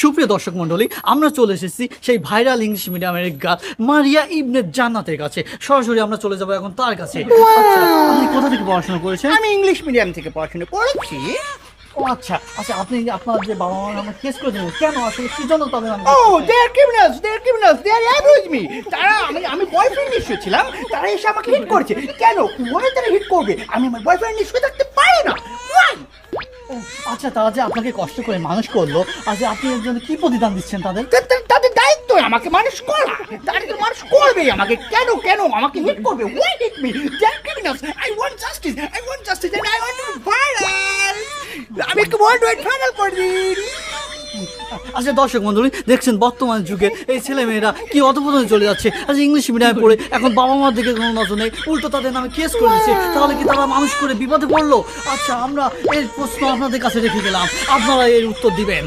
সুপ্রিয় দর্শক মণ্ডলী, আমরা চলে এসেছি সেই ভাইরাল ইংলিশ মিডিয়ামের গার্ল মারিয়া ইবনে জান্নাতের কাছে। সরাসরি আমরা চলে যাব এখন তার কাছে। আচ্ছা, আপনি কোথা থেকে পড়াশোনা করেছেন? আমি ইংলিশ মিডিয়াম থেকে পড়াশোনা করেছি। ও আচ্ছা আচ্ছা, আপনি আপনার যে বাবা মা আমার কেস করেছেন কেন, আসলে কি জন্য তাদের নাম? দে are criminals, they R অ্যাব্রিউজ me. তারা আমি বয়ফ্রেন্ড নিশ্চয় ছিলাম, তারা এসে আমাকে হিট করেছে। কেন মনে তারা হিট করবে? আমি আমার বয়ফ্রেন্ড নিশ্চয় থাকতে পারি না। আচ্ছা, তারা যে আপনাকে কষ্ট করে মানুষ করলো, আজ আপনি এর জন্য কি প্রতিদান দিচ্ছেন তাদের? তাদের দায়িত্ব আমাকে মানুষ করা, তাদের মানুষ করবে আমাকে। কেন আমাকে হিট করবে? Why hit me? They are criminals. I want justice and I want to be viral. আমি একটু ওয়ার্ল্ড ওয়াইড ভাইরাল করে দিন। আচ্ছা দর্শক মণ্ডলী, দেখছেন বর্তমান যুগে এই ছেলে মেয়েরা কি অধপতনে চলে যাচ্ছে। আচ্ছা, ইংলিশ মিডিয়ামে পড়ে এখন বাবা মার দিকে কোনো নজর নেই, উল্টো তাদের নামে কেস করে দিচ্ছে। তাহলে কি তারা মানুষ করে বিপদে পড়লো? আচ্ছা, আমরা এর প্রশ্ন আপনাদের কাছে রেখে গেলাম, আপনারা এর উত্তর দিবেন।